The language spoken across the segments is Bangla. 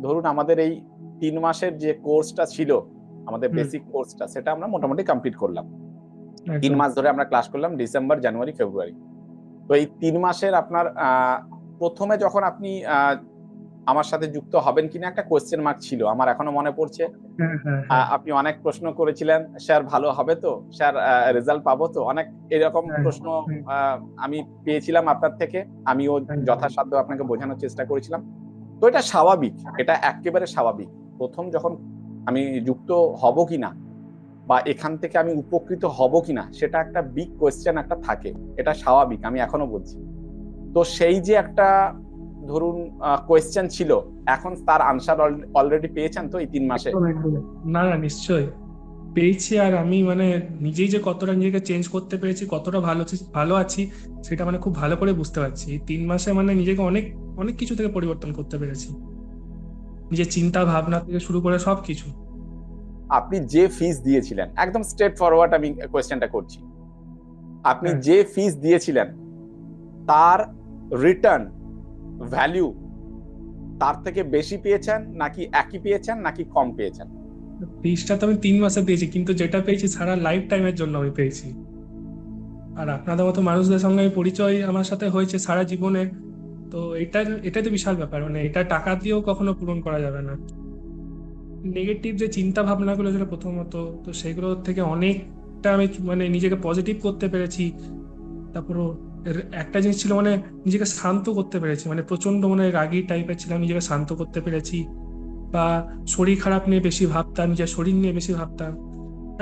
ধরুন আমাদের এই 3 মাসের যে কোর্সটা ছিল, আমাদের হুম, বেসিক কোর্সটা, সেটা আমরা মোটামুটি কমপ্লিট করলাম। 3 একদম। মাস ধরে আমরা ক্লাস করলাম, ডিসেম্বর, জানুয়ারি, ফেব্রুয়ারি। তো এই 3 মাসের আপনার প্রথমে যখন আপনি আমার সাথে যুক্ত হবেন কিনা একটা কোয়েশ্চেন মার্ক ছিল, আমার এখনো মনে পড়ছে। হ্যাঁ, হ্যাঁ, হ্যাঁ, আপনি অনেক প্রশ্ন করেছিলেন, স্যার ভালো হবে তো, স্যার রেজাল্ট পাবো তো, অনেক এরকম হ্যাঁ, প্রশ্ন হ্যাঁ, আমি পেয়েছিলাম আপনার থেকে। আমিও একদম। যথাসাধ্য আপনাকে বোঝানোর চেষ্টা করেছিলাম। তো এটা স্বাভাবিক, এটা একেবারে স্বাভাবিক। প্রথম যখন আমি যুক্ত হব কিনা বা এখান থেকে আমি উপকৃত হব কিনা, সেটা একটা বিগ কোয়েশ্চেন একটা থাকে। এটা স্বাভাবিক, আমি এখনো বলছি। তো সেই যে একটা ধরুন কোয়েশ্চেন ছিল, এখন তার আনসার অলরেডি পেয়েছেন তো এই 3 মাসে? একদম, একদম। না, না, নিশ্চয়ই পেয়েছি। আর আমি মানে নিজেই যে কতটা নিজেকে চেঞ্জ করতে পেরেছি, কতটা ভালো আছি, সেটা মানে খুব ভালো করে বুঝতে পারছি। এই 3 মাসে মানে নিজেকে অনেক অনেক কিছু থেকে পরিবর্তন করতে পেরেছি, নিজের চিন্তা ভাবনা থেকে শুরু করে সবকিছু। আপনি যে ফিস দিয়েছিলেন, একদম স্ট্রেট ফরওয়ার্ড আমি কোয়েশ্চেনটা করছি, আপনি হ্যাঁ, যে ফিস দিয়েছিলেন তার রিটার্ন ভ্যালু তার থেকে বেশি পেয়েছেন, নাকি একই পেয়েছেন, নাকি কম পেয়েছেন? ফিসটা তো আমি 3 মাসে পেয়েছি, কিন্তু যেটা পেয়েছি সারা লাইফ টাইমের জন্য আমি পেয়েছি। আর আপনাদের মতো মানুষদের সঙ্গে আমি পরিচয় আমার সাথে হয়েছে সারা জীবনে। তো এটাই তো বিশাল ব্যাপার, মানে এটা টাকা দিয়েও কখনো পূরণ করা যাবে না। নেগেটিভ যে চিন্তা ভাবনাগুলো ছিল প্রথমত, তো সেগুলো থেকে অনেকটা আমি মানে নিজেকে পজিটিভ করতে পেরেছি। তারপর একটা জিনিস ছিল, মানে নিজেকে শান্ত করতে পেরেছি, মানে প্রচন্ড মানে রাগী টাইপের ছিলাম, নিজেকে শান্ত করতে পেরেছি। বা শরীর খারাপ নিয়ে বেশি ভাবতাম, নিজের শরীর নিয়ে বেশি ভাবতাম।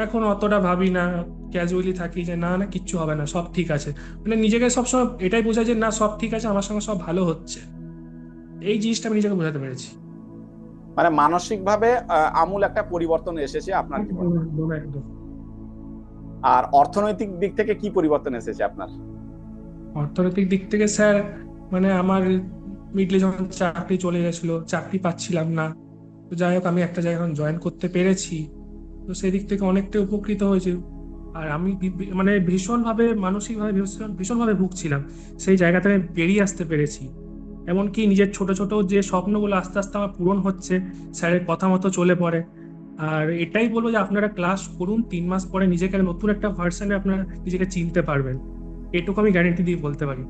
এখন অতটা ভাবি না, ক্যাজুয়ালি থাকি যে না, না, কিচ্ছু হবে না, সব ঠিক আছে। মানে নিজেকে সবসময় এটাই বোঝাই যে না, সব ঠিক আছে, আমার সঙ্গে সব ভালো হচ্ছে। এই জিনিসটা আমি নিজেকে বোঝাতে পেরেছি। মানে মানসিক ভাবে আমূল একটা পরিবর্তন এসেছে আপনার একদম, জীবনে। একদম, একদম। আর অর্থনৈতিক দিক থেকে কি পরিবর্তন এসেছে আপনার? অর্থনৈতিক দিক থেকে স্যার, মানে আমার মিডলে যখন চাকরি চলে গেছিল, চাকরি পাচ্ছিলাম না। তো যাই হোক, আমি একটা জায়গায় এখন জয়েন করতে পেরেছি। তো সেই দিক থেকে অনেকটা উপকৃত হয়েছে। আর আমি মানে ভীষণভাবে মানসিকভাবে ভীষণভাবে ভুগছিলাম। সেই জায়গা থেকে বেরিয়ে আসতে পেরেছি। এমনকি নিজের ছোট ছোট যে স্বপ্নগুলো আস্তে আস্তে আমার পূরণ হচ্ছে, স্যারের কথা মতো চলে পড়ে। আর এটাই বলবো যে আপনারা ক্লাস করুন, 3 মাস পরে নিজেকে নতুন একটা ভার্সনে আপনারা নিজেকে চিনতে পারবেন। এটুকু আমি গ্যারেন্টি দিয়ে বলতে পারি।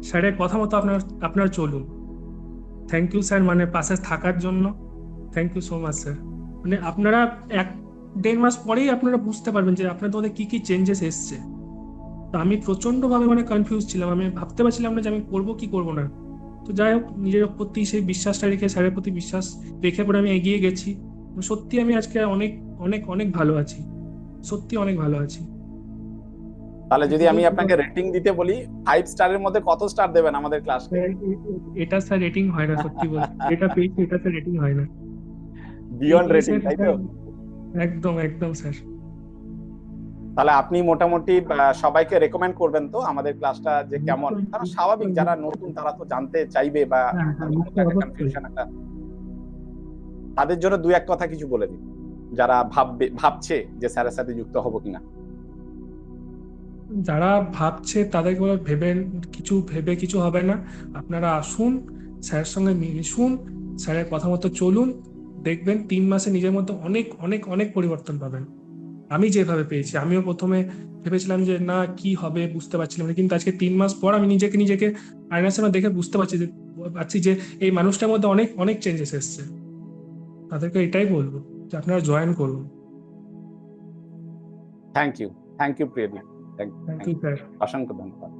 স্যারের কথা মতো আপনার আপনার চলুন। থ্যাংক ইউ স্যার, মানে পাশে থাকার জন্য। Thank you so much sir. মানে আপনারা 1-1.5 মাস পরেই আপনারা বুঝতে পারবেন যে আপনাদের মধ্যে কি কি চেঞ্জেস এসছে। তো আমি প্রচন্ড ভাবে মানে কনফিউজ ছিলাম, আমি ভাবতে পারছিলাম না যে আমি করবো কি করবো না। তো যাই হোক, নিজের প্রতি সেই বিশ্বাসটা রেখে, স্যারের প্রতি বিশ্বাস রেখে পরে আমি এগিয়ে গেছি। সত্যি আমি আজকে অনেক অনেক অনেক ভালো আছি। সত্যি অনেক ভালো আছি। তাহলে যদি এটুকুই আমি বলবো। আপনাকে রেটিং দিতে বলি, 5 স্টারের মধ্যে কত স্টার দেবেন আমাদের ক্লাসকে? এটা স্যার রেটিং হয় না, সত্যি বলতে যেটা পেয়েছি এটা স্যার রেটিং হয় না। বিয়ন্ড এটাই রেটিং, স্যার, তাই এটা তো? একদম, একদম স্যার। তাহলে আপনি মোটামুটি সবাইকে রেকমেন্ড করবেন তো আমাদের ক্লাসটা যে কেমন? নিশ্চয়ই, তারা স্বাভাবিক, নিশ্চয়ই, যারা নতুন নিশ্চয়ই। তারা তো জানতে চাইবে, বা হ্যাঁ, হ্যাঁ, তাদের মধ্যে নিশ্চয়ই, একটা অবশ্যই। কনফিউশন একটা, তাদের জন্য দু এক কথা কিছু বলে দিন, যারা ভাবছে যে স্যারের সাথে যুক্ত হবো কিনা। যারা ভাবছে তাদেরকে বলে, ভেবে কিছু হবে না। আপনারা আসুন, স্যারের সঙ্গে মিশুন, স্যারের কথা মতো চলুন। দেখবেন 3 মাসে নিজের মধ্যে অনেক অনেক অনেক পরিবর্তন পাবেন। আমি যেভাবে পেয়েছি, আমিও প্রথমে ভেবেছিলাম যে না, কি হবে বুঝতে পারছিলাম না, কিন্তু আজকে 3 মাস পর আমি নিজেকে নিজেকে আয়নার সামনে দেখে বুঝতে পারছি যে এই মানুষটার মধ্যে অনেক অনেক চেঞ্জেস এসছে। তাদেরকে এটাই বলবো যে আপনারা জয়েন করুন। Thank you, thank you Priyadeep, thank thank thank you you, sir. অসংখ্য ধন্যবাদ।